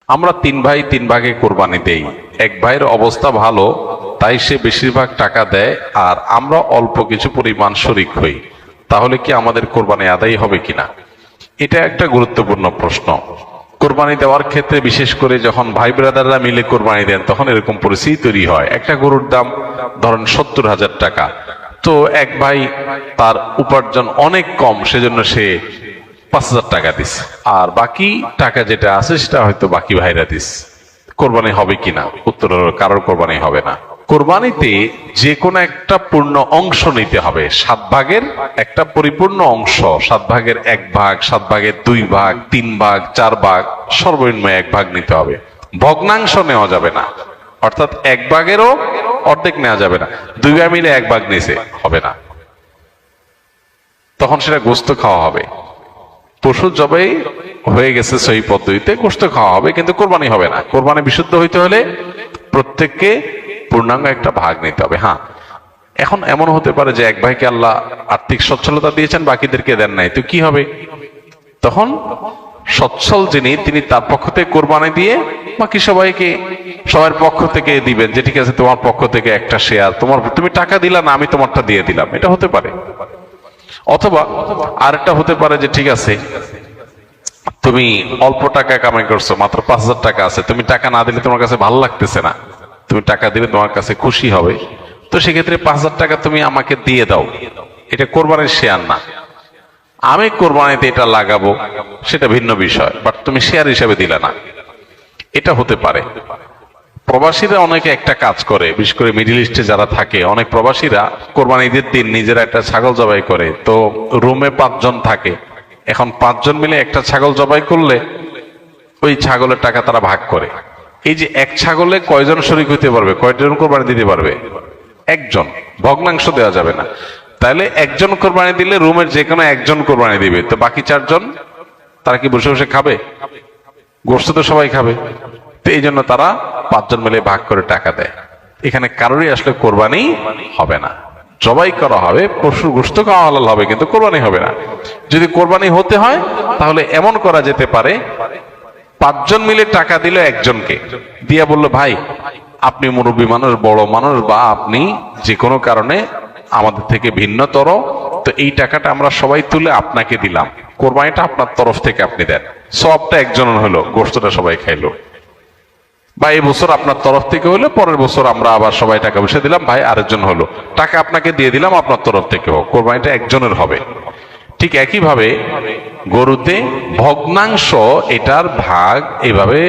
আমরা তিন ভাই তিন ভাগে কোরবানি দেই। এক ভাইয়ের অবস্থা ভালো, তাই সে বেশিরভাগ টাকা দেয়, আর আমরা অল্প কিছু পরিমাণ শরিক হই। তাহলে কি আমাদের কোরবানি আদায় হবে কিনা? এটা একটা গুরুত্বপূর্ণ প্রশ্ন। কোরবানি দেওয়ার ক্ষেত্রে বিশেষ করে যখন ভাই ব্রাদাররা মিলে কোরবানি দেন, তখন এরকম পরিস্থিতি তৈরি হয়। একটা গরুর দাম ধরেন 70,000 টাকা। তো এক ভাই তার উপার্জন অনেক কম, সেজন্য সে 5,000 টাকা দিস, আর বাকি টাকা যেটা আছে সেটা হয়তো বাকি ভাইরা দিস। কোরবানি হবে কিনা? উত্তর হলো কারোর কোরবানি হবে না। কোরবানিতে যে কোনো একটা পূর্ণ অংশ নিতে হবে। 7 ভাগের একটা পরিপূর্ণ অংশ, 7 ভাগের 1 ভাগ, 7 ভাগের 2 ভাগ, 3 ভাগ, 4 ভাগ, সর্বনিম্ন 1 ভাগ নিতে হবে। ভগ্নাংশ নেওয়া যাবে না, অর্থাৎ 1 ভাগেরও অর্ধেক নেওয়া যাবে না। 2 ভাই মিলে 1 ভাগ নিছে, হবে না। তখন সেটা গোস্ত খাওয়া হবে। পশু জবাই হয়ে গেছে সহি পদ্ধতিতে, গোস্ত খাওয়া হবে, কিন্তু কোরবানি হবে না। কোরবানি বিশুদ্ধ হইতে হলে প্রত্যেককে পূর্ণাঙ্গ একটা ভাগ নিতে হবে। হ্যাঁ, এখন এমন হতে পারে যে এক ভাইকে আল্লাহ আর্থিক সচ্ছলতা দিয়েছেন, বাকিদেরকে দেন নাই, তো কি হবে? তখন সচ্ছল যিনি, তিনি তার পক্ষ থেকে কোরবানি দিয়ে বাকি সবাইকে সবার পক্ষ থেকে দিবেন, যে ঠিক আছে তোমার পক্ষ থেকে একটা শেয়ার, তুমি টাকা দিলা না, আমি তোমারটা দিয়ে দিলাম, এটা হতে পারে। অথবা আরেকটা হতে পারে যে ঠিক আছে তুমি অল্প টাকা কামাই করছো, মাত্র 5,000 টাকা আছে, তুমি টাকা না দিলে তোমার কাছে ভালো লাগতেছে না, তুমি টাকা দিলে তোমার কাছে খুশি হবে, তো সেক্ষেত্রে 5,000 টাকা তুমি আমাকে দিয়ে দাও। এটা কোরবানির শেয়ার না। আমি কোরবানিতে এটা লাগাবো সেটা ভিন্ন বিষয়, বাট তুমি শেয়ার হিসাবে দিলে না, এটা হতে পারে। প্রবাসীরা অনেকে একটা কাজ করে, বিশেষ করে মিডিল ইস্টে যারা থাকে, অনেক প্রবাসীরা কোরবানি ঈদের দিন নিজেরা একটা ছাগল জবাই করে। তো রুমে 5 জন থাকে, এখন 5 জন মিলে একটা ছাগল জবাই করলে ওই ছাগলের টাকা তারা ভাগ করে। এই যে এক ছাগলে কয়জন শরিক হইতে পারবে, কয়জন কোরবানি দিতে পারবে? একজন। ভগ্নাংশ দেওয়া যাবে না। তাহলে একজন কোরবানি দিলে রুমের যে কোনো একজন কোরবানি দিবে, তো বাকি 4 জন তারা কি বসে বসে খাবে? গোস্ত তো সবাই খাবে। তো এই জন্য তারা 5 জন মিলে ভাগ করে টাকা দেয়। এখানে কারোরই আসলে কোরবানি হবে না। জবাই করা হবে, পশুর গোস্ত খাওয়া হালাল হবে, কিন্তু কোরবানি হবে না। যদি কোরবানি হতে হয় তাহলে এমন করা যেতে পারে, 5 জন মিলে টাকা দিল একজনকে, দিয়া বললো ভাই আপনি মুরব্বী মানুষ, বড় মানুষ, বা আপনি যে কোনো কারণে আমাদের থেকে ভিন্নতর, তো এই টাকাটা আমরা সবাই তুলে আপনাকে দিলাম, কোরবানিটা আপনার তরফ থেকে আপনি দেন, সবটা একজনের হলো, গোস্তটা সবাই খাইলো। বা এই বছর আপনার তরফ থেকে হলো, পরের বছর আমরা আবার সবাই টাকা পয়সা দিলাম, ভাই আরেকজন হলো, টাকা আপনাকে দিয়ে দিলাম আপনার তরফ থেকে হোক, কোরবানিটা একজনের হবে। ঠিক একইভাবে গরুতে ভগ্নাংশ, এটার ভাগ এভাবে